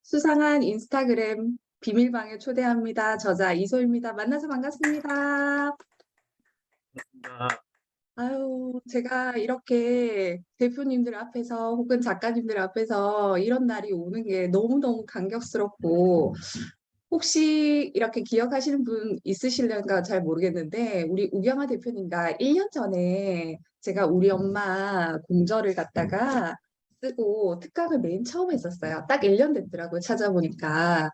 수상한 인스타그램 비밀방에 초대합니다. 저자 이소입니다. 만나서 반갑습니다. 아, 아유, 제가 이렇게 대표님들 앞에서 혹은 작가님들 앞에서 이런 날이 오는 게 너무너무 감격스럽고, 혹시 이렇게 기억하시는 분 있으실런가 잘 모르겠는데, 우리 우경아 대표님과 1년 전에 제가 우리 엄마 공저를 갖다가 쓰고 특강을 맨 처음 했었어요. 딱 1년 됐더라고요, 찾아보니까.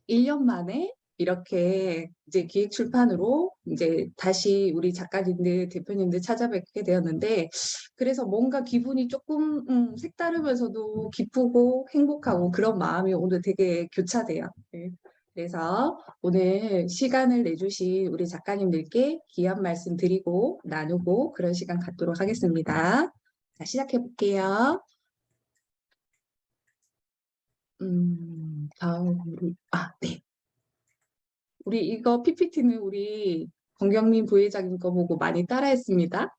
1년 만에 이렇게 이제 기획 출판으로 이제 다시 우리 작가님들, 대표님들 찾아뵙게 되었는데, 그래서 뭔가 기분이 조금 색다르면서도 기쁘고 행복하고 그런 마음이 오늘 되게 교차돼요. 네. 그래서 오늘 시간을 내주신 우리 작가님들께 귀한 말씀 드리고 나누고 그런 시간 갖도록 하겠습니다. 자, 시작해 볼게요. 네. 우리 이거 PPT는 우리 권경민 부회장님 거 보고 많이 따라했습니다.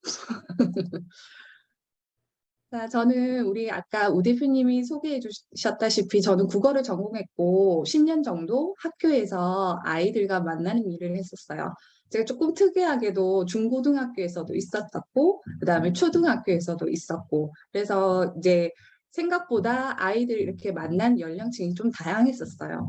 자, 저는 우리 아까 우 대표님이 소개해 주셨다시피 저는 국어를 전공했고 10년 정도 학교에서 아이들과 만나는 일을 했었어요. 제가 조금 특이하게도 중고등학교에서도 있었고 그다음에 초등학교에서도 있었고 그래서 이제 생각보다 아이들 이렇게 만난 연령층이 좀 다양했었어요.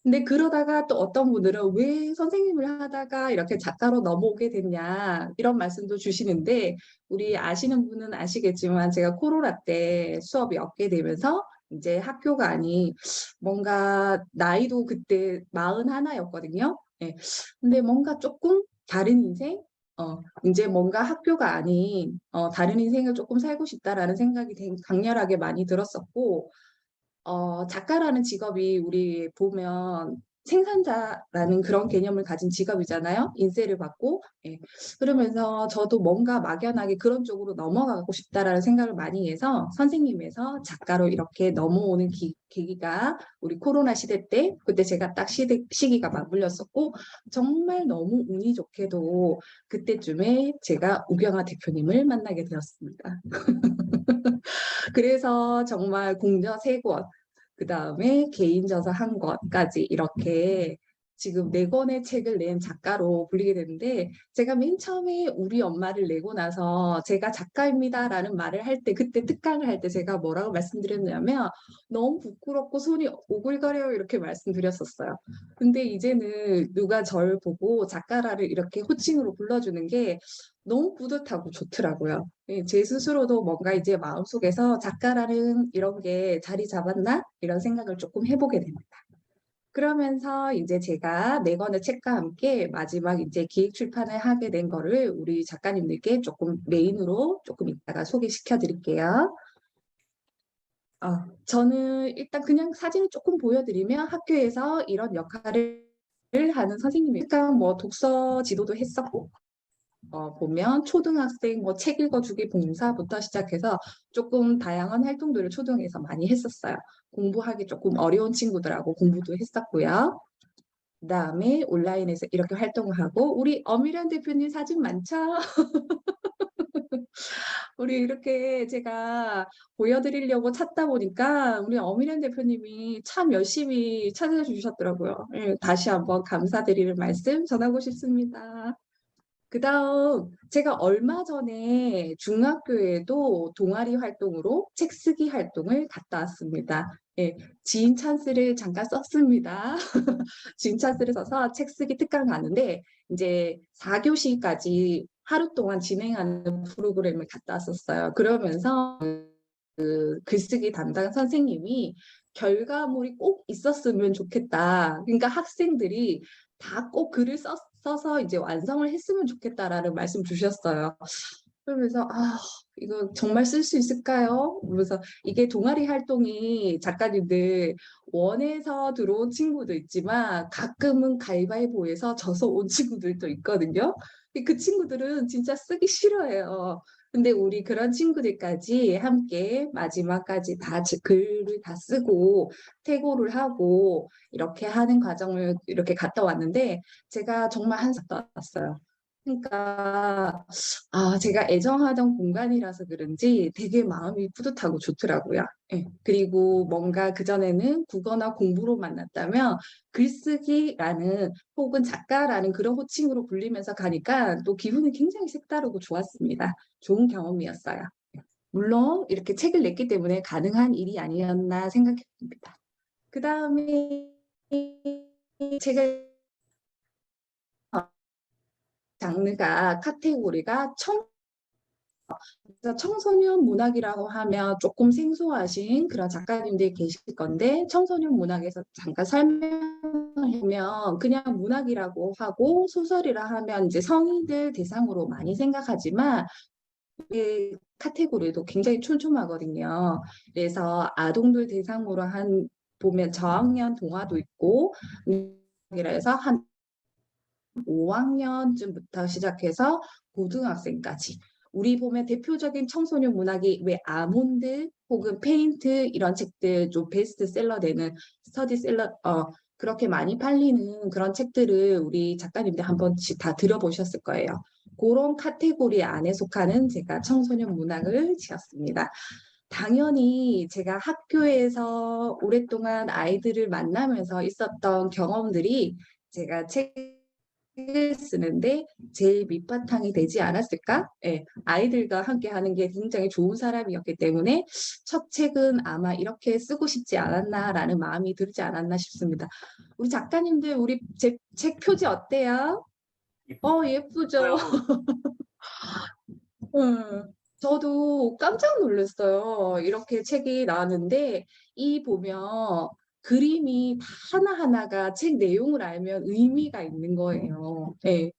근데 그러다가 또 어떤 분들은 왜 선생님을 하다가 이렇게 작가로 넘어오게 됐냐 이런 말씀도 주시는데 우리 아시는 분은 아시겠지만 제가 코로나 때 수업이 없게 되면서 이제 학교가 아닌 뭔가 나이도 그때 41였거든요. 예. 근데 뭔가 조금 다른 인생? 이제 뭔가 학교가 아닌 다른 인생을 조금 살고 싶다라는 생각이 되게 강렬하게 많이 들었었고 작가라는 직업이 우리 보면 생산자라는 그런 개념을 가진 직업이잖아요. 인세를 받고. 예. 그러면서 저도 뭔가 막연하게 그런 쪽으로 넘어가고 싶다라는 생각을 많이 해서 선생님에서 작가로 이렇게 넘어오는 계기가 우리 코로나 시대 때 그때 제가 딱 시기가 맞물렸었고 정말 너무 운이 좋게도 그때쯤에 제가 우경아 대표님을 만나게 되었습니다. 그래서 정말 공저 3권, 그다음에 개인 저서 1권까지 이렇게 지금 4권의 책을 낸 작가로 불리게 됐는데 제가 맨 처음에 우리 엄마를 내고 나서 제가 작가입니다라는 말을 할 때 그때 특강을 할 때 제가 뭐라고 말씀드렸냐면 너무 부끄럽고 손이 오글거려요 이렇게 말씀드렸었어요. 근데 이제는 누가 절 보고 작가라를 이렇게 호칭으로 불러주는 게 너무 뿌듯하고 좋더라고요. 예, 제 스스로도 뭔가 이제 마음속에서 작가라는 이런 게 자리 잡았나? 이런 생각을 조금 해보게 됩니다. 그러면서 이제 제가 4권의 책과 함께 마지막 이제 기획 출판을 하게 된 거를 우리 작가님들께 조금 메인으로 조금 이따가 소개시켜 드릴게요. 저는 일단 그냥 사진을 조금 보여드리면 학교에서 이런 역할을 하는 선생님이 약간 뭐 독서 지도도 했었고 보면 초등학생 뭐 책 읽어주기 봉사부터 시작해서 조금 다양한 활동들을 초등에서 많이 했었어요. 공부하기 조금 어려운 친구들하고 공부도 했었고요. 그다음에 온라인에서 이렇게 활동을 하고 우리 엄일현 대표님 사진 많죠? 우리 이렇게 제가 보여드리려고 찾다 보니까 우리 엄일현 대표님이 참 열심히 찾아주셨더라고요. 예, 다시 한번 감사드리는 말씀 전하고 싶습니다. 그다음 제가 얼마 전에 중학교에도 동아리 활동으로 책 쓰기 활동을 갔다 왔습니다. 예, 지인 찬스를 잠깐 썼습니다. 지인 찬스를 써서 책 쓰기 특강 가는데 이제 4교시까지 하루 동안 진행하는 프로그램을 갔다 왔었어요. 그러면서 그 글쓰기 담당 선생님이 결과물이 꼭 있었으면 좋겠다. 그러니까 학생들이 다 꼭 글을 써서 이제 완성을 했으면 좋겠다라는 말씀 주셨어요. 그러면서 이거 정말 쓸 수 있을까요? 그러면서 이게 동아리 활동이 작가님들 원해서 들어온 친구도 있지만 가끔은 가위바위보에서 져서 온 친구들도 있거든요. 근데 그 친구들은 진짜 쓰기 싫어해요. 근데 우리 그런 친구들까지 함께 마지막까지 다 글을 다 쓰고 퇴고를 하고 이렇게 하는 과정을 이렇게 갔다 왔는데 제가 정말 갔다 왔어요. 그러니까 제가 애정하던 공간이라서 그런지 되게 마음이 뿌듯하고 좋더라고요. 예. 그리고 뭔가 그전에는 국어나 공부로 만났다면 글쓰기라는 혹은 작가라는 그런 호칭으로 불리면서 가니까 또 기분이 굉장히 색다르고 좋았습니다. 좋은 경험이었어요. 물론 이렇게 책을 냈기 때문에 가능한 일이 아니었나 생각했습니다. 그다음에 책을 장르가 카테고리가 그래서 청소년 문학이라고 하면 조금 생소하신 그런 작가님들이 계실 건데 청소년 문학에서 잠깐 설명하면 그냥 문학이라고 하고 소설이라 하면 이제 성인들 대상으로 많이 생각하지만 이 카테고리도 굉장히 촘촘하거든요. 그래서 아동들 대상으로 한 보면 저학년 동화도 있고 그래서 한 5학년쯤부터 시작해서 고등학생까지. 우리 보면 대표적인 청소년 문학이 왜 아몬드 혹은 페인트 이런 책들 좀 베스트셀러 되는 스터디셀러 그렇게 많이 팔리는 그런 책들을 우리 작가님들 한 번씩 다 들어보셨을 거예요. 그런 카테고리 안에 속하는 제가 청소년 문학을 지었습니다. 당연히 제가 학교에서 오랫동안 아이들을 만나면서 있었던 경험들이 제가 책을 쓰는데 제일 밑바탕이 되지 않았을까? 예, 아이들과 함께 하는 게 굉장히 좋은 사람이었기 때문에 첫 책은 아마 이렇게 쓰고 싶지 않았나라는 마음이 들지 않았나 싶습니다. 우리 작가님들, 우리 제 책 표지 어때요? 예쁘죠? 이뻐요. 음, 저도 깜짝 놀랐어요. 이렇게 책이 나왔는데, 이 보면 그림이 하나하나가 책 내용을 알면 의미가 있는 거예요. 네.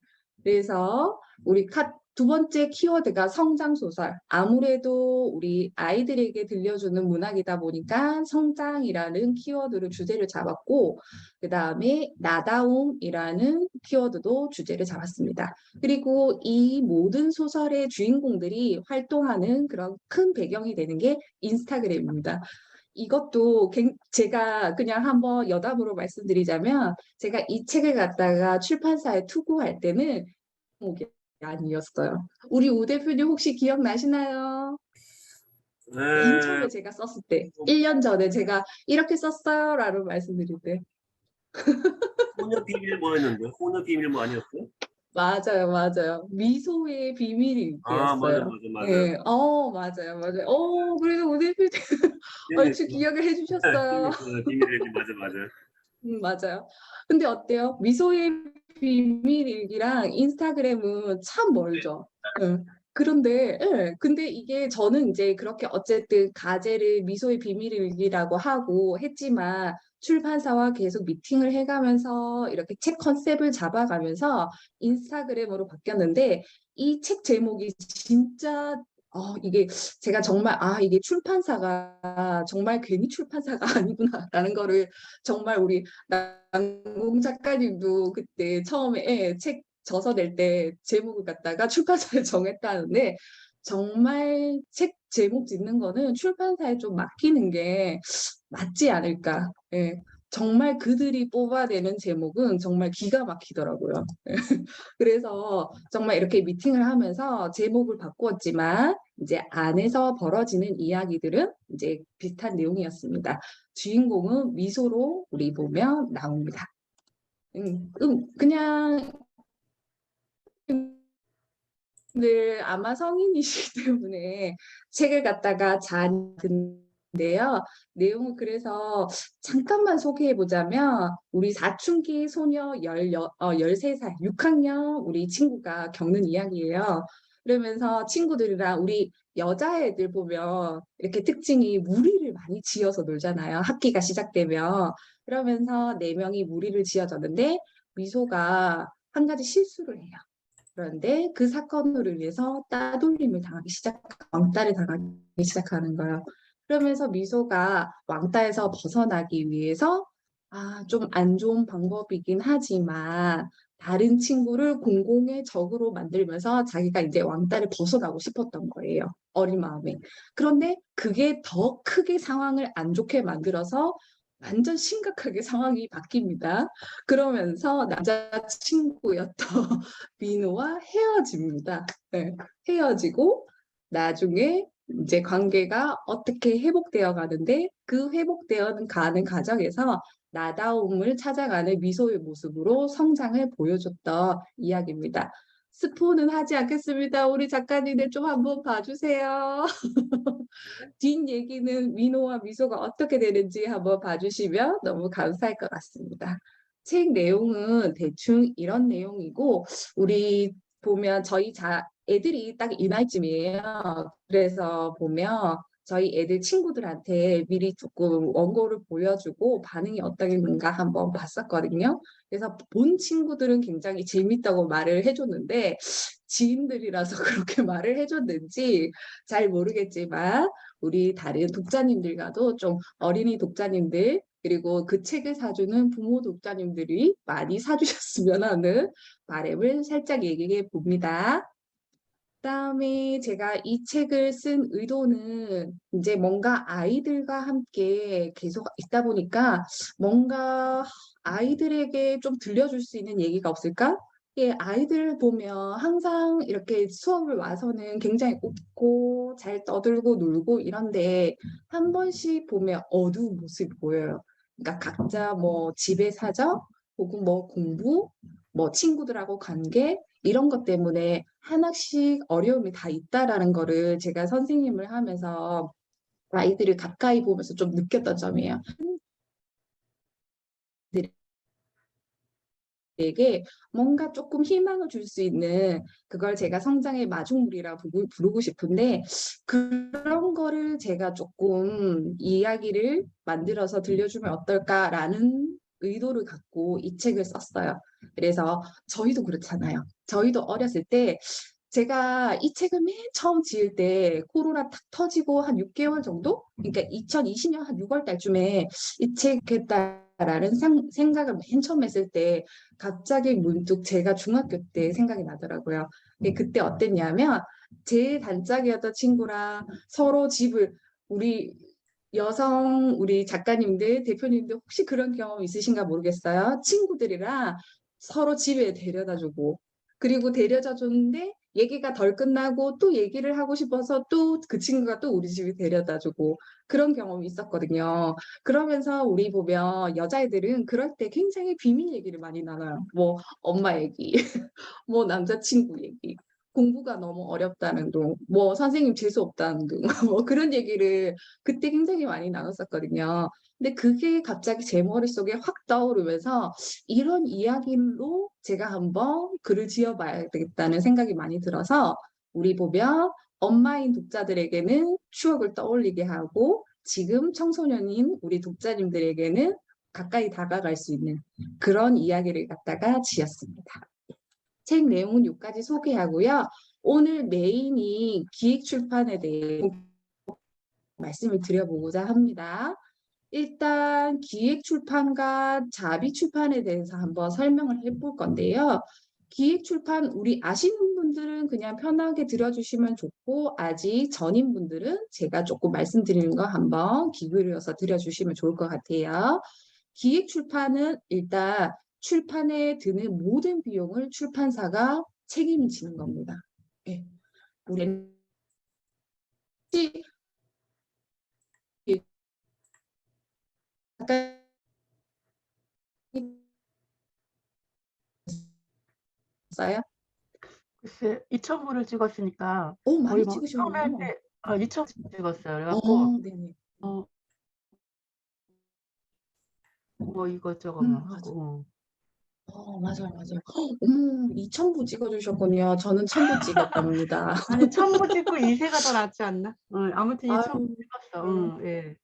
그래서 우리 두 번째 키워드가 성장소설. 아무래도 우리 아이들에게 들려주는 문학이다 보니까 성장이라는 키워드를 주제를 잡았고, 그 다음에 나다움이라는 키워드도 주제를 잡았습니다. 그리고 이 모든 소설의 주인공들이 활동하는 그런 큰 배경이 되는 게 인스타그램입니다. 이것도 제가 그냥 한번 여담으로 말씀드리자면 제가 이 책을 갖다가 출판사에 투고할 때는 제목이 아니었어요. 우리 우 대표님 혹시 기억나시나요? 맨 네, 처음에 제가 썼을 때, 1년 전에 제가 이렇게 썼어요 라고 말씀드릴 때. 소녀 비밀 뭐였는데? 소녀 비밀 뭐 아니었어요? 맞아요, 맞아요. 미소의 비밀이 아, 맞아, 있기였어요. 맞아, 맞아. 예, 맞아요, 맞아요. 그래도 우 대표님 얼추 재밌어. 기억을 해주셨어요. 재밌어. 비밀이지, 맞아, 맞아. 맞아요. 근데 어때요? 미소의 비밀일기랑 인스타그램은 참 멀죠. 응. 그런데, 예, 근데 이게 저는 이제 그렇게 어쨌든 가제를 미소의 비밀일기라고 하고 했지만 출판사와 계속 미팅을 해가면서 이렇게 책 컨셉을 잡아가면서 인스타그램으로 바뀌었는데 이 책 제목이 진짜 이게 제가 정말 이게 출판사가 정말 괜히 출판사가 아니구나라는 거를 정말 우리 남궁 작가님도 그때 처음에 책 저서 낼 때 제목을 갖다가 출판사에 정했다는데 정말 책 제목 짓는 거는 출판사에 좀 맡기는 게 맞지 않을까. 예. 정말 그들이 뽑아내는 제목은 정말 기가 막히더라고요. 그래서 정말 이렇게 미팅을 하면서 제목을 바꾸었지만 이제 안에서 벌어지는 이야기들은 이제 비슷한 내용이었습니다. 주인공은 미소로 우리 보면 나옵니다. 그냥 늘 아마 성인이시기 때문에 책을 갖다가 잔인데요. 내용은 그래서 잠깐만 소개해 보자면 우리 사춘기 소녀 13살, 6학년 우리 친구가 겪는 이야기예요. 그러면서 친구들이랑 우리 여자애들 보면 이렇게 특징이 무리를 많이 지어서 놀잖아요. 학기가 시작되면. 그러면서 네 명이 무리를 지어졌는데 미소가 한 가지 실수를 해요. 그런데 그 사건으로 인해서 왕따를 당하기 시작하는 거예요. 그러면서 미소가 왕따에서 벗어나기 위해서 좀 안 좋은 방법이긴 하지만 다른 친구를 공공의 적으로 만들면서 자기가 이제 왕따를 벗어나고 싶었던 거예요. 어린 마음에. 그런데 그게 더 크게 상황을 안 좋게 만들어서 완전 심각하게 상황이 바뀝니다. 그러면서 남자친구였던 민호와 헤어집니다. 네, 헤어지고 나중에 이제 관계가 어떻게 회복되어 가는데 그 회복되어 가는 과정에서 나다움을 찾아가는 미소의 모습으로 성장을 보여줬던 이야기입니다. 스포는 하지 않겠습니다. 우리 작가님들 좀 한번 봐주세요. 뒷 얘기는 민호와 미소가 어떻게 되는지 한번 봐주시면 너무 감사할 것 같습니다. 책 내용은 대충 이런 내용이고, 우리 보면 애들이 딱 이 나이쯤이에요. 그래서 보면 저희 애들 친구들한테 미리 조금 원고를 보여주고 반응이 어떤가 한번 봤었거든요. 그래서 본 친구들은 굉장히 재밌다고 말을 해줬는데, 지인들이라서 그렇게 말을 해줬는지 잘 모르겠지만, 우리 다른 독자님들과도 좀 어린이 독자님들 그리고 그 책을 사주는 부모 독자님들이 많이 사주셨으면 하는 바람을 살짝 얘기해 봅니다. 그다음에 제가 이 책을 쓴 의도는 이제 뭔가 아이들과 함께 계속 있다 보니까 뭔가 아이들에게 좀 들려줄 수 있는 얘기가 없을까? 예, 아이들 보면 항상 이렇게 수업을 와서는 굉장히 웃고 잘 떠들고 놀고 이런데 한 번씩 보면 어두운 모습이 보여요. 그러니까 각자 뭐 집의 사정 혹은 뭐 공부, 뭐 친구들하고 관계 이런 것 때문에 하나씩 어려움이 다 있다라는 거를 제가 선생님을 하면서 아이들을 가까이 보면서 좀 느꼈던 점이에요. 에게 뭔가 조금 희망을 줄 수 있는 그걸 제가 성장의 마중물이라 부르고 싶은데 그런 거를 제가 조금 이야기를 만들어서 들려주면 어떨까라는 의도를 갖고 이 책을 썼어요. 그래서 저희도 그렇잖아요. 저희도 어렸을 때 제가 이 책을 맨 처음 지을 때 코로나 탁 터지고 한 6개월 정도? 그러니까 2020년 한 6월 달쯤에 이 책 했다라는 생각을 맨 처음 했을 때 갑자기 문득 제가 중학교 때 생각이 나더라고요. 근데 그때 어땠냐면 제 단짝이었던 친구랑 서로 우리 우리 작가님들, 대표님들 혹시 그런 경험 있으신가 모르겠어요. 친구들이랑 서로 집에 데려다 주고 그리고 데려다 줬는데 얘기가 덜 끝나고 또 얘기를 하고 싶어서 또 그 친구가 또 우리 집에 데려다 주고 그런 경험이 있었거든요. 그러면서 우리 보면 여자애들은 그럴 때 굉장히 비밀 얘기를 많이 나눠요. 뭐 엄마 얘기, 뭐 남자친구 얘기, 공부가 너무 어렵다는 둥, 뭐 선생님 재수 없다는 둥, 뭐 그런 얘기를 그때 굉장히 많이 나눴었거든요. 근데 그게 갑자기 제 머릿속에 확 떠오르면서 이런 이야기로 제가 한번 글을 지어봐야 되겠다는 생각이 많이 들어서 우리 보면 엄마인 독자들에게는 추억을 떠올리게 하고 지금 청소년인 우리 독자님들에게는 가까이 다가갈 수 있는 그런 이야기를 갖다가 지었습니다. 책 내용은 여기까지 소개하고요. 오늘 메인이 기획출판에 대해 말씀을 드려보고자 합니다. 일단 기획출판과 자비출판에 대해서 한번 설명을 해볼 건데요. 기획출판 우리 아시는 분들은 그냥 편하게 들어주시면 좋고 아직 전인 분들은 제가 조금 말씀드리는 거 한번 귀 기울여서 들어주시면 좋을 것 같아요. 기획출판은 일단 출판에 드는 모든 비용을 출판사가 책임지는 겁니다. 네. 우리 아까 있어요? 글쎄 2,000부를 찍었으니까 많이 거의 뭐 처음에 할 찍으셨네요. 때 2,000부 찍었어요. 그래갖고 네네. 어, 뭐 이것저것 막 맞아. 하고 맞아요, 맞아요. 어머, 2,000부 찍어주셨군요. 저는 1,000부 찍었답니다. 아니 1,000부 찍고 2세가 더 낫지 않나? 아무튼 2,000부 아유, 찍었어. 예.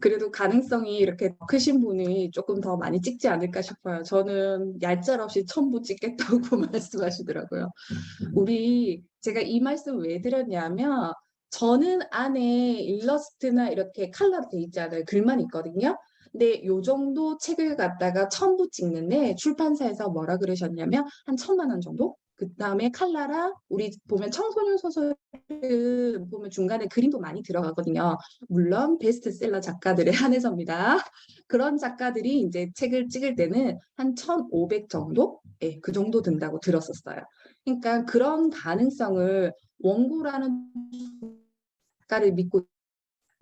그래도 가능성이 이렇게 크신 분이 조금 더 많이 찍지 않을까 싶어요. 저는 얄짤없이 1,000부 찍겠다고 말씀하시더라고요. 제가 이 말씀 왜 드렸냐면, 저는 안에 일러스트나 이렇게 컬러로 돼 있지 않아요. 글만 있거든요. 근데 요 정도 책을 갖다가 1,000부 찍는데 출판사에서 뭐라 그러셨냐면 한 1,000만 원 정도? 그다음에 칼라라, 우리 보면 청소년 소설은 보면 중간에 그림도 많이 들어가거든요. 물론 베스트셀러 작가들에 한해서입니다. 그런 작가들이 이제 책을 찍을 때는 한 1,500 정도? 예, 그 정도 든다고 들었었어요. 그러니까 그런 가능성을 원고라는 작가를 믿고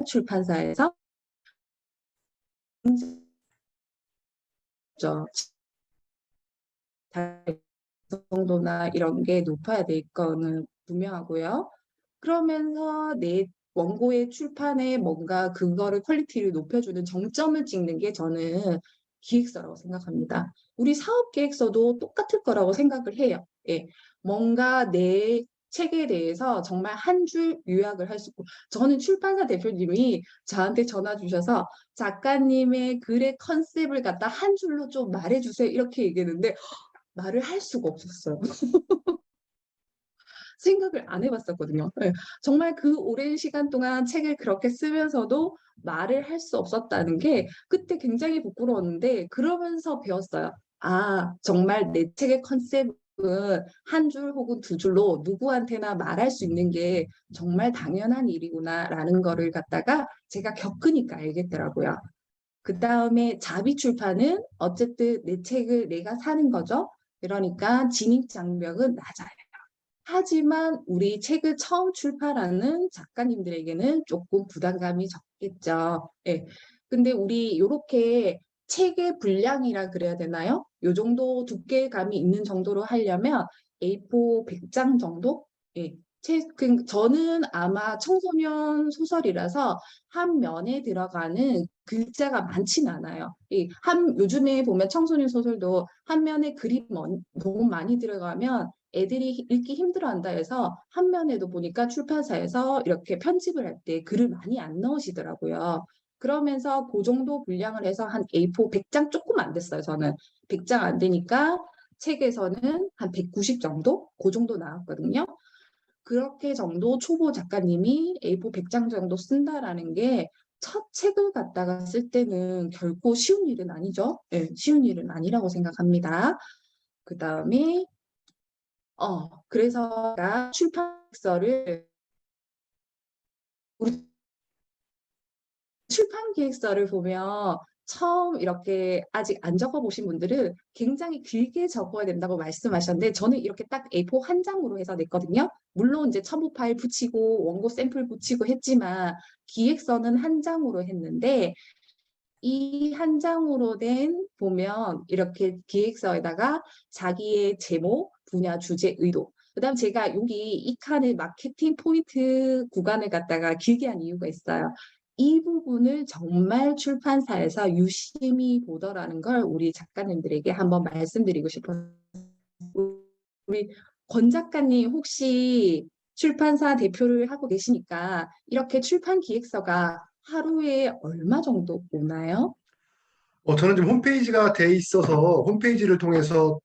출판사에서 정도나 이런 게 높아야 될 거는 분명하고요. 그러면서 내 원고의 출판에 뭔가 그거를 퀄리티를 높여주는 정점을 찍는 게 저는 기획서라고 생각합니다. 우리 사업 계획서도 똑같을 거라고 생각을 해요. 예. 뭔가 내 책에 대해서 정말 한 줄 요약을 할 수 있고, 저는 출판사 대표님이 저한테 전화 주셔서 작가님의 글의 컨셉을 갖다 한 줄로 좀 말해주세요. 이렇게 얘기했는데 말을 할 수가 없었어요. 생각을 안 해봤었거든요. 네. 정말 그 오랜 시간 동안 책을 그렇게 쓰면서도 말을 할 수 없었다는 게 그때 굉장히 부끄러웠는데 그러면서 배웠어요. 아, 정말 내 책의 컨셉은 한 줄 혹은 두 줄로 누구한테나 말할 수 있는 게 정말 당연한 일이구나라는 거를 갖다가 제가 겪으니까 알겠더라고요. 그 다음에 자비 출판은 어쨌든 내 책을 내가 사는 거죠. 그러니까 진입 장벽은 낮아요. 하지만 우리 책을 처음 출판하는 작가님들에게는 조금 부담감이 적겠죠. 예. 근데 우리 이렇게 책의 분량이라 그래야 되나요? 요 정도 두께감이 있는 정도로 하려면 A4 100장 정도? 예. 저는 아마 청소년 소설이라서 한 면에 들어가는 글자가 많진 않아요. 요즘에 보면 청소년 소설도 한 면에 글이 너무 많이 들어가면 애들이 읽기 힘들어한다 해서 한 면에도 보니까 출판사에서 이렇게 편집을 할 때 글을 많이 안 넣으시더라고요. 그러면서 그 정도 분량을 해서 한 A4 100장 조금 안 됐어요, 저는. 100장 안 되니까 책에서는 한 190 정도? 그 정도 나왔거든요. 그렇게 정도 초보 작가님이 A4 100장 정도 쓴다라는 게 첫 책을 갖다가 쓸 때는 결코 쉬운 일은 아니죠. 네, 쉬운 일은 아니라고 생각합니다. 그 다음에 그래서 출판기획서를 우리 출판 기획서를 보면 처음 이렇게 아직 안 적어보신 분들은 굉장히 길게 적어야 된다고 말씀하셨는데 저는 이렇게 딱 A4 한 장으로 해서 냈거든요. 물론 이제 첨부 파일 붙이고 원고 샘플 붙이고 했지만 기획서는 한 장으로 했는데 이 한 장으로 된 보면 이렇게 기획서에다가 자기의 제목, 분야, 주제, 의도. 그다음 제가 여기 이 칸의 마케팅 포인트 구간을 갖다가 길게 한 이유가 있어요. 이 부분을 정말 출판사에서 유심히 보더라는 걸 우리 작가님들에게 한번 말씀드리고 싶어요. 우리 권 작가님 혹시 출판사 대표를 하고 계시니까 이렇게 출판 기획서가 하루에 얼마 정도 오나요? 저는 지금 홈페이지가 돼 있어서 홈페이지를 통해서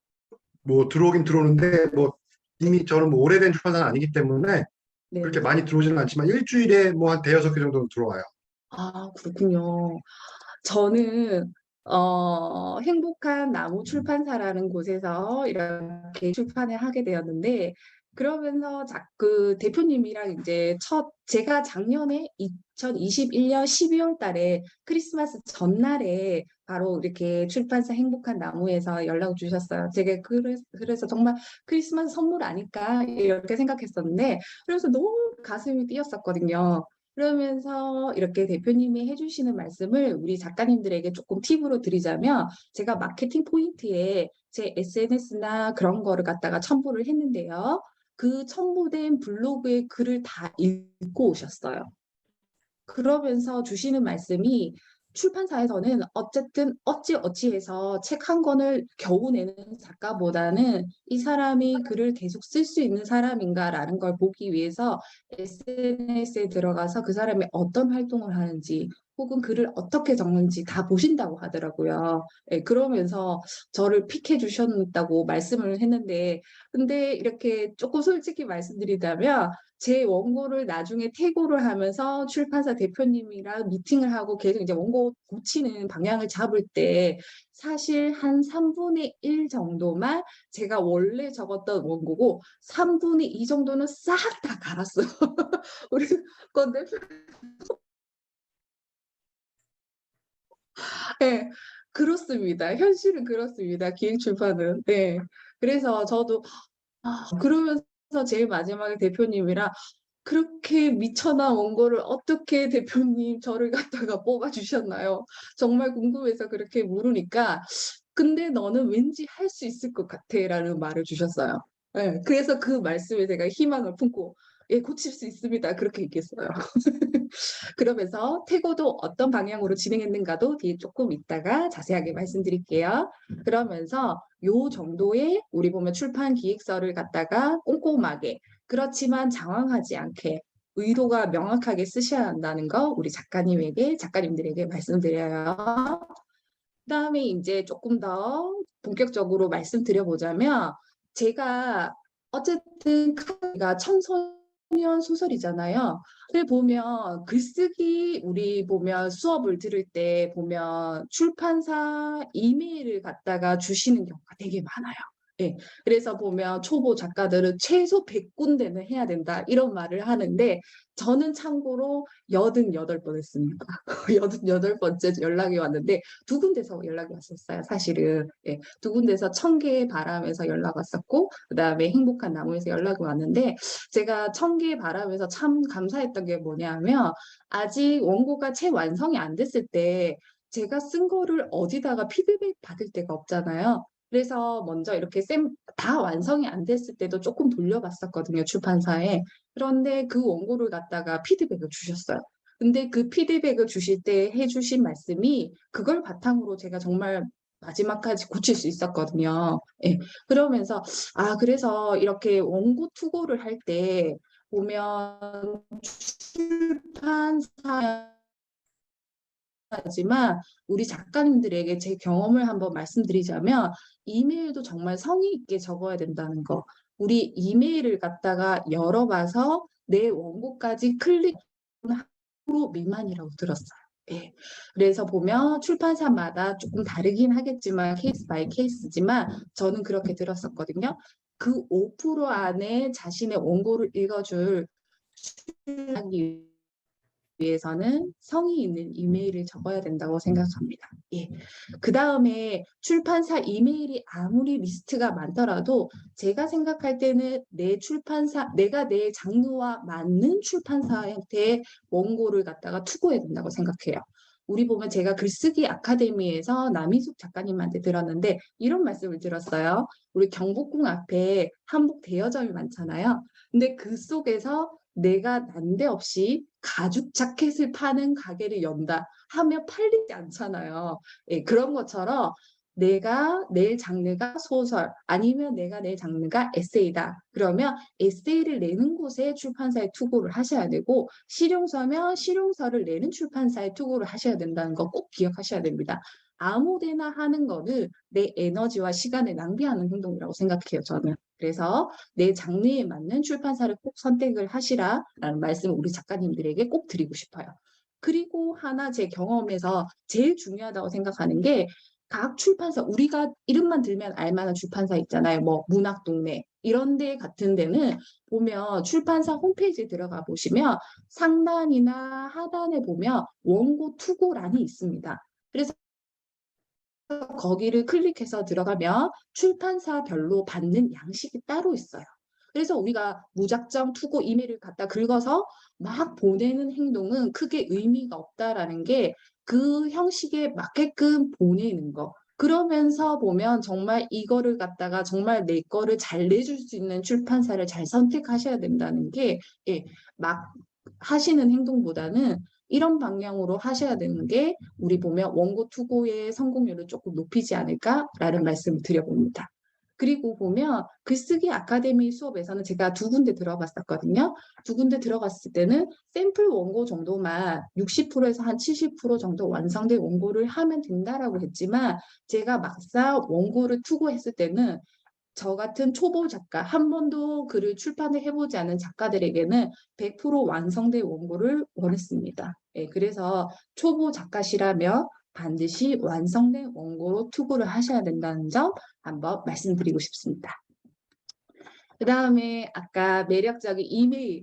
뭐 들어오긴 들어오는데 뭐 이미 저는 뭐 오래된 출판사는 아니기 때문에 네. 그렇게 많이 들어오지는 않지만 일주일에 뭐 한 대여섯 개 정도는 들어와요. 아, 그렇군요. 저는 행복한 나무 출판사라는 곳에서 이렇게 출판을 하게 되었는데 그러면서 그 대표님이랑 이제 제가 작년에 2021년 12월 달에 크리스마스 전날에 바로 이렇게 출판사 행복한 나무에서 연락을 주셨어요. 제가 그래서 정말 크리스마스 선물 아닐까 이렇게 생각했었는데 그래서 너무 가슴이 뛰었었거든요. 그러면서 이렇게 대표님이 해주시는 말씀을 우리 작가님들에게 조금 팁으로 드리자면 제가 마케팅 포인트에 제 SNS나 그런 거를 갖다가 첨부를 했는데요. 그 첨부된 블로그의 글을 다 읽고 오셨어요. 그러면서 주시는 말씀이 출판사에서는 어쨌든 어찌해서 책 한 권을 겨우 내는 작가보다는 이 사람이 글을 계속 쓸 수 있는 사람인가라는 걸 보기 위해서 SNS에 들어가서 그 사람이 어떤 활동을 하는지 혹은 글을 어떻게 적는지 다 보신다고 하더라고요. 네, 그러면서 저를 픽해 주셨다고 말씀을 했는데 근데 이렇게 조금 솔직히 말씀드리자면 제 원고를 나중에 태고를 하면서 출판사 대표님이랑 미팅을 하고 계속 이제 원고 고치는 방향을 잡을 때 사실 한 3분의 1 정도만 제가 원래 적었던 원고고 3분의 2 정도는 싹 다 갈았어요. 우리 건데 네, 그렇습니다. 현실은 그렇습니다. 기획출판은. 네. 그래서 저도 그러면서 제일 마지막에 대표님이랑 그렇게 미천한 원고를 어떻게 대표님 저를 갖다가 뽑아주셨나요? 정말 궁금해서 그렇게 물으니까 근데 너는 왠지 할 수 있을 것 같아 라는 말을 주셨어요. 네, 그래서 그 말씀에 제가 희망을 품고 예, 고칠 수 있습니다. 그렇게 얘기했어요. 그러면서 태고도 어떤 방향으로 진행했는가도 뒤에 조금 이따가 자세하게 말씀드릴게요. 그러면서 요 정도의 우리 보면 출판 기획서를 갖다가 꼼꼼하게 그렇지만 장황하지 않게 의도가 명확하게 쓰셔야 한다는 거 우리 작가님들에게 말씀드려요. 그다음에 이제 조금 더 본격적으로 말씀드려보자면 제가 어쨌든 카가 청소년 소설이잖아요. 근데 보면 글쓰기 우리 보면 수업을 들을 때 보면 출판사 이메일을 갖다가 주시는 경우가 되게 많아요. 예. 그래서 보면 초보 작가들은 최소 100군데는 해야 된다 이런 말을 하는데 저는 참고로 88번 했습니다. 88번째 연락이 왔는데 두 군데서 연락이 왔었어요. 사실은 예, 두 군데서 청계의 바람에서 연락 왔었고 그다음에 행복한 나무에서 연락이 왔는데 제가 청계의 바람에서 참 감사했던 게 뭐냐면 아직 원고가 채 완성이 안 됐을 때 제가 쓴 거를 어디다가 피드백 받을 데가 없잖아요. 그래서 먼저 이렇게 다 완성이 안 됐을 때도 조금 돌려봤었거든요, 출판사에. 그런데 그 원고를 갖다가 피드백을 주셨어요. 근데 그 피드백을 주실 때 해주신 말씀이 그걸 바탕으로 제가 정말 마지막까지 고칠 수 있었거든요. 예. 그러면서 그래서 이렇게 원고 투고를 할 때 보면 출판사 하지만 우리 작가님들에게 제 경험을 한번 말씀드리자면 이메일도 정말 성의 있게 적어야 된다는 거. 우리 이메일을 갖다가 열어봐서 내 원고까지 클릭 하루 미만이라고 들었어요. 예. 그래서 보면 출판사마다 조금 다르긴 하겠지만 케이스 바이 케이스지만 저는 그렇게 들었었거든요. 그 5% 안에 자신의 원고를 읽어줄 출판하기 위해서는 성의 있는 이메일을 적어야 된다고 생각합니다. 예. 그 다음에 출판사 이메일이 아무리 리스트가 많더라도 제가 생각할 때는 내가 내 장르와 맞는 출판사한테 원고를 갖다가 투고해야 된다고 생각해요. 우리 보면 제가 글쓰기 아카데미에서 남희숙 작가님한테 들었는데 이런 말씀을 들었어요. 우리 경복궁 앞에 한복 대여점이 많잖아요. 근데 그 속에서 내가 난데없이 가죽 자켓을 파는 가게를 연다 하면 팔리지 않잖아요. 예, 그런 것처럼 내가 내 장르가 소설 아니면 내가 내 장르가 에세이다. 그러면 에세이를 내는 곳에 출판사에 투고를 하셔야 되고 실용서면 실용서를 내는 출판사에 투고를 하셔야 된다는 거 꼭 기억하셔야 됩니다. 아무 데나 하는 거는 내 에너지와 시간을 낭비하는 행동이라고 생각해요, 저는. 그래서 내 장르에 맞는 출판사를 꼭 선택을 하시라라는 말씀을 우리 작가님들에게 꼭 드리고 싶어요. 그리고 하나 제 경험에서 제일 중요하다고 생각하는 게 각 출판사, 우리가 이름만 들면 알만한 출판사 있잖아요. 뭐 문학동네 이런 데 같은 데는 보면 출판사 홈페이지에 들어가 보시면 상단이나 하단에 보면 원고 투고란이 있습니다. 그래서 거기를 클릭해서 들어가면 출판사별로 받는 양식이 따로 있어요. 그래서 우리가 무작정 투고 이메일을 갖다 긁어서 막 보내는 행동은 크게 의미가 없다라는 게 그 형식에 맞게끔 보내는 거. 그러면서 보면 정말 이거를 갖다가 정말 내 거를 잘 내줄 수 있는 출판사를 잘 선택하셔야 된다는 게 예, 막 하시는 행동보다는 이런 방향으로 하셔야 되는 게 우리 보면 원고 투고의 성공률을 조금 높이지 않을까라는 말씀을 드려봅니다. 그리고 보면 글쓰기 아카데미 수업에서는 제가 두 군데 들어봤었거든요. 두 군데 들어갔을 때는 샘플 원고 정도만 60%에서 한 70% 정도 완성된 원고를 하면 된다라고 했지만 제가 막상 원고를 투고했을 때는 저 같은 초보 작가, 한 번도 글을 출판을 해보지 않은 작가들에게는 100% 완성된 원고를 원했습니다. 예, 그래서 초보 작가시라면 반드시 완성된 원고로 투고를 하셔야 된다는 점 한번 말씀드리고 싶습니다. 그 다음에 아까 매력적인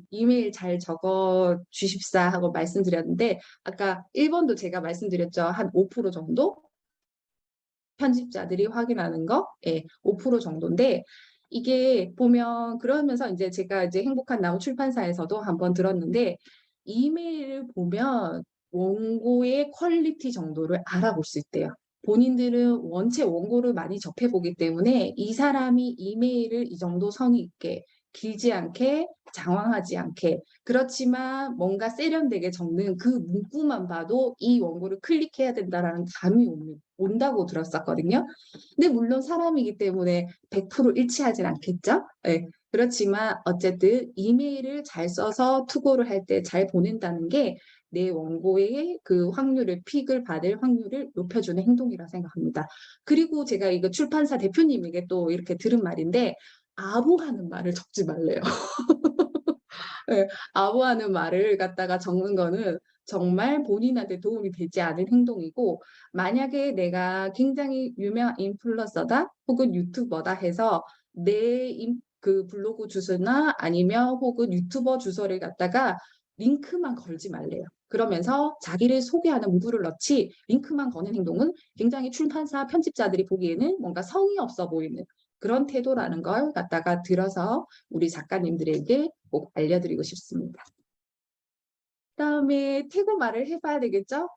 이메일 잘 적어 주십사 하고 말씀드렸는데, 아까 1번도 제가 말씀드렸죠. 한 5% 정도? 편집자들이 확인하는 거, 예, 5% 정도인데, 이게 보면, 그러면서 이제 제가 이제 행복한 나무 출판사에서도 한번 들었는데, 이메일을 보면 원고의 퀄리티 정도를 알아볼 수 있대요. 본인들은 원체 원고를 많이 접해보기 때문에 이 사람이 이메일을 이 정도 성의 있게, 길지 않게, 장황하지 않게, 그렇지만 뭔가 세련되게 적는 그 문구만 봐도 이 원고를 클릭해야 된다라는 감이 온다고 들었었거든요. 근데 물론 사람이기 때문에 100% 일치하진 않겠죠? 네. 그렇지만 어쨌든 이메일을 잘 써서 투고를 할 때 잘 보낸다는 게 내 원고의 그 확률을, 픽을 받을 확률을 높여주는 행동이라 생각합니다. 그리고 제가 이거 출판사 대표님에게 또 이렇게 들은 말인데, 아부하는 말을 적지 말래요. 네, 아부하는 말을 갖다가 적는 거는 정말 본인한테 도움이 되지 않은 행동이고, 만약에 내가 굉장히 유명한 인플루언서다 혹은 유튜버다 해서 그 블로그 주소나 아니면 혹은 유튜버 주소를 갖다가 링크만 걸지 말래요. 그러면서 자기를 소개하는 문구를 넣지 링크만 거는 행동은 굉장히 출판사 편집자들이 보기에는 뭔가 성의 없어 보이는 그런 태도라는 걸 갖다가 들어서 우리 작가님들에게 꼭 알려드리고 싶습니다. 그다음에 태고 말을 해봐야 되겠죠?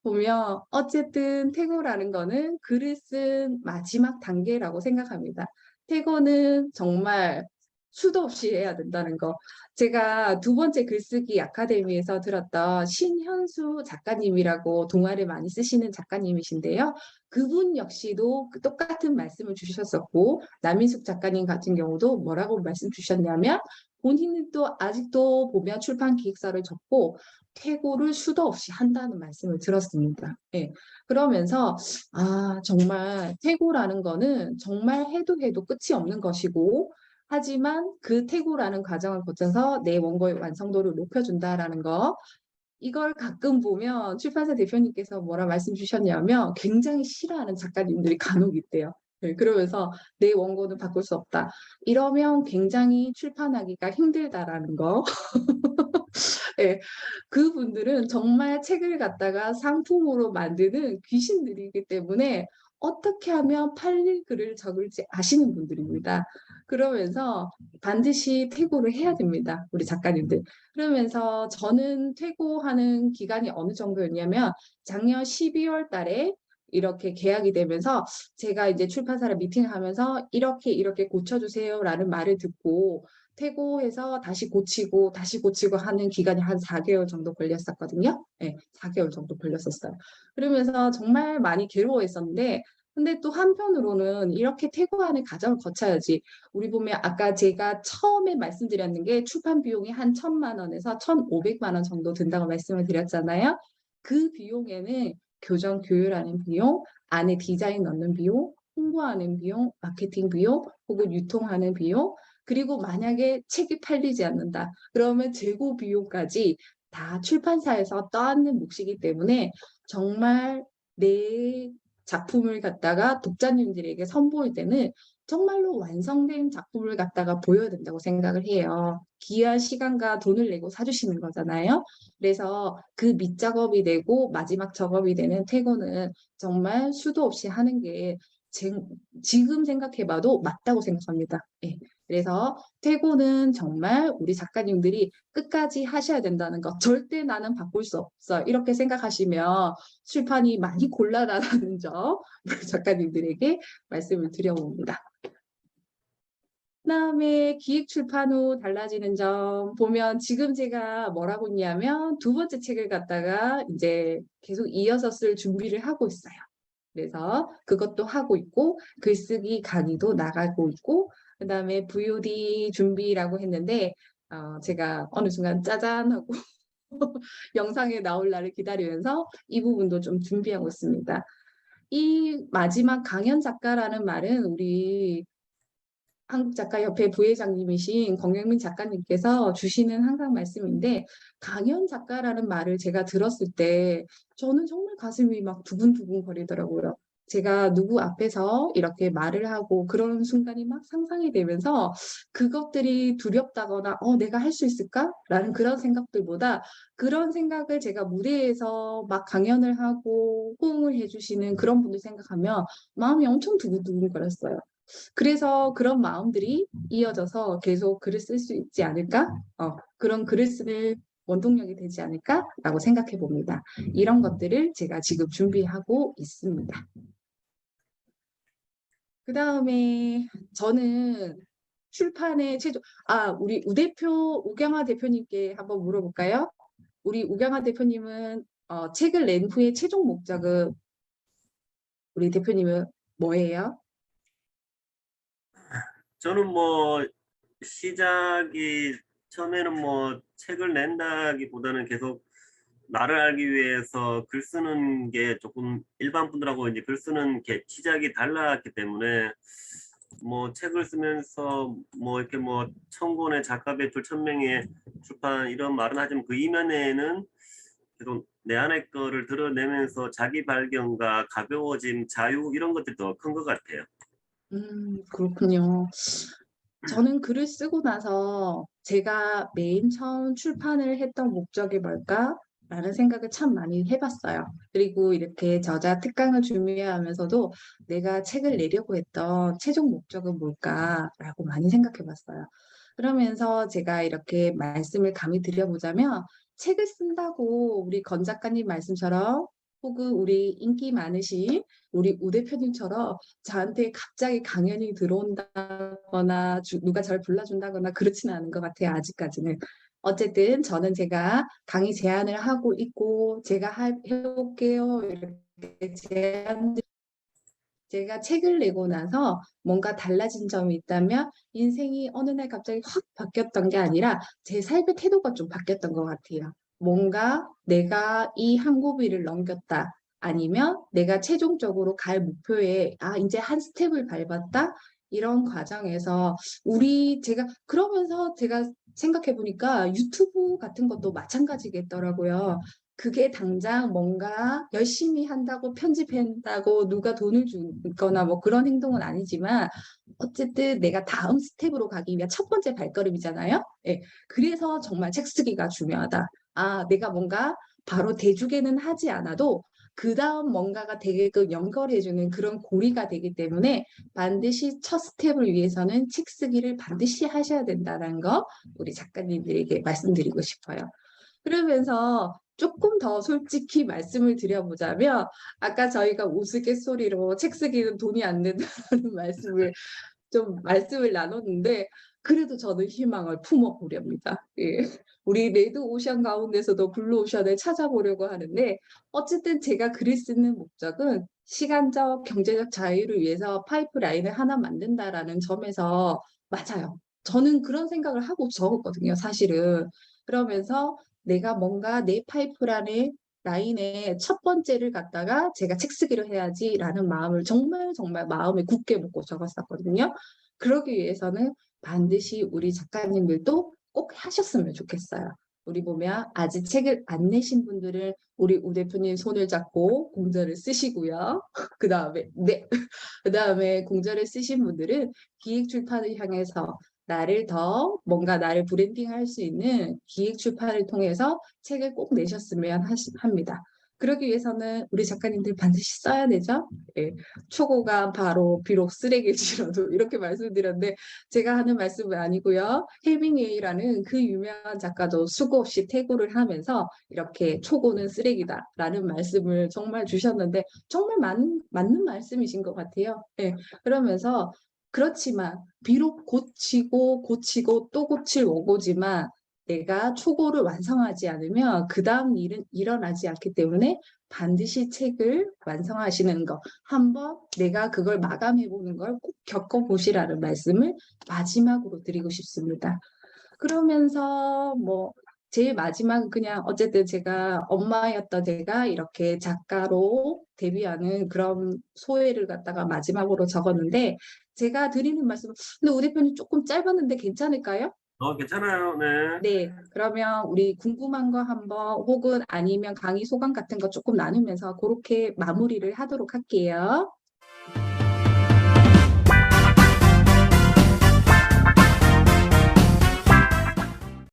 보면 어쨌든 태고라는 거는 글을 쓴 마지막 단계라고 생각합니다. 태고는 정말 수도 없이 해야 된다는 거. 제가 2번째 글쓰기 아카데미에서 들었던 신현수 작가님이라고 동화를 많이 쓰시는 작가님이신데요. 그분 역시도 똑같은 말씀을 주셨었고, 남인숙 작가님 같은 경우도 뭐라고 말씀 주셨냐면, 본인은 또 아직도 보면 출판 기획서를 적고 퇴고를 수도 없이 한다는 말씀을 들었습니다. 예. 그러면서 정말 퇴고라는 거는 정말 해도 끝이 없는 것이고, 하지만 그 퇴고라는 과정을 거쳐서 내 원고의 완성도를 높여준다라는 거, 이걸 가끔 보면 출판사 대표님께서 뭐라 말씀 주셨냐면 굉장히 싫어하는 작가님들이 간혹 있대요. 네, 그러면서 내 원고는 바꿀 수 없다. 이러면 굉장히 출판하기가 힘들다라는 거. 네, 그분들은 정말 책을 갖다가 상품으로 만드는 귀신들이기 때문에 어떻게 하면 팔릴 글을 적을지 아시는 분들입니다. 그러면서 반드시 퇴고를 해야 됩니다. 우리 작가님들. 그러면서 저는 퇴고하는 기간이 어느 정도였냐면 작년 12월 달에 이렇게 계약이 되면서 제가 이제 출판사를 미팅하면서 이렇게 고쳐주세요라는 말을 듣고 퇴고해서 다시 고치고 하는 기간이 한 4개월 정도 걸렸었거든요. 네, 4개월 정도 걸렸었어요. 그러면서 정말 많이 괴로워했었는데, 근데 또 한편으로는 이렇게 퇴고하는 과정을 거쳐야지. 우리 보면 아까 제가 처음에 말씀드렸는 게 출판 비용이 한 1,000만 원에서 1,500만 원 정도 든다고 말씀을 드렸잖아요. 그 비용에는 교정 교육하는 비용, 안에 디자인 넣는 비용, 홍보하는 비용, 마케팅 비용, 혹은 유통하는 비용, 그리고 만약에 책이 팔리지 않는다. 그러면 재고 비용까지 다 출판사에서 떠안는 몫이기 때문에 정말 내 작품을 갖다가 독자님들에게 선보일 때는 정말로 완성된 작품을 갖다가 보여야 된다고 생각을 해요. 귀한 시간과 돈을 내고 사주시는 거잖아요. 그래서 그 밑작업이 되고 마지막 작업이 되는 퇴고는 정말 수도 없이 하는 게 지금 생각해봐도 맞다고 생각합니다. 네. 그래서 퇴고는 정말 우리 작가님들이 끝까지 하셔야 된다는 것. 절대 나는 바꿀 수 없어. 이렇게 생각하시면 출판이 많이 곤란하다는 점 우리 작가님들에게 말씀을 드려봅니다. 그다음에 기획 출판 후 달라지는 점 보면 지금 제가 뭐라고 했냐면 2번째 책을 갖다가 이제 계속 이어서 쓸 준비를 하고 있어요. 그래서 그것도 하고 있고 글쓰기 강의도 나가고 있고 그다음에 VOD 준비라고 했는데 제가 어느 순간 짜잔 하고 영상에 나올 날을 기다리면서 이 부분도 좀 준비하고 있습니다. 이 마지막 강연 작가라는 말은 우리 한국작가협회 부회장님이신 권경민 작가님께서 주시는 항상 말씀인데, 강연 작가라는 말을 제가 들었을 때 저는 정말 가슴이 막 두근두근 거리더라고요. 제가 누구 앞에서 이렇게 말을 하고 그런 순간이 막 상상이 되면서 그것들이 두렵다거나 내가 할 수 있을까? 라는 그런 생각들보다, 그런 생각을 제가 무대에서 막 강연을 하고 호응을 해주시는 그런 분들 생각하면 마음이 엄청 두근두근 거렸어요. 그래서 그런 마음들이 이어져서 계속 글을 쓸 수 있지 않을까? 그런 글을 쓰는 원동력이 되지 않을까라고 생각해 봅니다. 이런 것들을 제가 지금 준비하고 있습니다. 그 다음에 저는 출판의 최종, 우리 우경화 대표님께 한번 물어볼까요? 우리 우경화 대표님은 책을 낸 후에 최종 목적은, 우리 대표님은 뭐예요? 저는 뭐 시작이 처음에는 뭐 책을 낸다기보다는 계속 나를 알기 위해서 글 쓰는 게 조금 일반 분들하고 이제 글 쓰는 게 시작이 달랐기 때문에 뭐 책을 쓰면서 뭐 이렇게 뭐 1000권의 작가 배출 1000명의 출판 이런 말은 하지만 그 이면에는 계속 내 안의 거를 드러내면서 자기 발견과 가벼워짐, 자유 이런 것들이 더 큰 것 같아요. 그렇군요. 저는 글을 쓰고 나서 제가 맨 처음 출판을 했던 목적이 뭘까? 라는 생각을 참 많이 해봤어요. 그리고 이렇게 저자 특강을 준비하면서도 내가 책을 내려고 했던 최종 목적은 뭘까라고 많이 생각해봤어요. 그러면서 제가 이렇게 말씀을 감히 드려보자면, 책을 쓴다고 우리 권 작가님 말씀처럼, 혹은 우리 인기 많으신 우리 우 대표님처럼 저한테 갑자기 강연이 들어온다거나 누가 저를 불러준다거나 그렇지는 않은 것 같아요. 아직까지는. 어쨌든 저는 제가 강의 제안을 하고 있고, 제가 해볼게요. 이렇게 제가 책을 내고 나서 뭔가 달라진 점이 있다면, 인생이 어느 날 갑자기 확 바뀌었던 게 아니라 제 삶의 태도가 좀 바뀌었던 것 같아요. 뭔가 내가 이 한 고비를 넘겼다, 아니면 내가 최종적으로 갈 목표에 이제 한 스텝을 밟았다, 이런 과정에서 제가 그러면서 제가 생각해 보니까 유튜브 같은 것도 마찬가지겠더라고요. 그게 당장 뭔가 열심히 한다고 편집한다고 누가 돈을 주거나 뭐 그런 행동은 아니지만, 어쨌든 내가 다음 스텝으로 가기 위한 첫 번째 발걸음이잖아요. 예. 그래서 정말 책 쓰기가 중요하다. 내가 뭔가 바로 대주게는 하지 않아도 그 다음 뭔가가 되게끔 연결해주는 그런 고리가 되기 때문에, 반드시 첫 스텝을 위해서는 책 쓰기를 반드시 하셔야 된다는 거 우리 작가님들에게 말씀드리고 싶어요. 그러면서 조금 더 솔직히 말씀을 드려보자면, 아까 저희가 우스갯소리로 책 쓰기는 돈이 안 된다는 말씀을 나눴는데, 그래도 저는 희망을 품어보렵니다. 예. 우리 레드 오션 가운데서도 블루 오션을 찾아보려고 하는데, 어쨌든 제가 글을 쓰는 목적은 시간적, 경제적 자유를 위해서 파이프라인을 하나 만든다라는 점에서 맞아요. 저는 그런 생각을 하고 적었거든요, 사실은. 그러면서 내가 뭔가 내 라인의 첫 번째를 갖다가 제가 책 쓰기로 해야지라는 마음을 정말 정말 마음에 굳게 먹고 적었었거든요. 그러기 위해서는 반드시 우리 작가님들도 꼭 하셨으면 좋겠어요. 우리 보면 아직 책을 안 내신 분들은 우리 우 대표님 손을 잡고 공저를 쓰시고요. 그다음에 공저를 쓰신 분들은 기획 출판을 향해서 뭔가 나를 브랜딩할 수 있는 기획 출판을 통해서 책을 꼭 내셨으면 합니다. 그러기 위해서는 우리 작가님들 반드시 써야 되죠. 예. 초고가 바로 비록 쓰레기일지라도 이렇게 말씀드렸는데, 제가 하는 말씀은 아니고요. 해밍웨이라는 그 유명한 작가도 수고 없이 퇴고를 하면서 이렇게 초고는 쓰레기다라는 말씀을 정말 주셨는데, 정말 맞는 말씀이신 것 같아요. 예. 그러면서 그렇지만 비록 고치고 또 고칠 원고지만, 내가 초고를 완성하지 않으면 그 다음 일은 일어나지 않기 때문에 반드시 책을 완성하시는 거, 한번 내가 그걸 마감해 보는 걸 꼭 겪어보시라는 말씀을 마지막으로 드리고 싶습니다. 그러면서 제일 마지막은 그냥 어쨌든 제가 엄마였던 제가 이렇게 작가로 데뷔하는 그런 소회를 갖다가 마지막으로 적었는데 제가 드리는 말씀은 근데 우 대표님 조금 짧았는데 괜찮을까요? 괜찮아요. 네. 네, 그러면 우리 궁금한 거 한번 혹은 아니면 강의 소감 같은 거 조금 나누면서 그렇게 마무리를 하도록 할게요.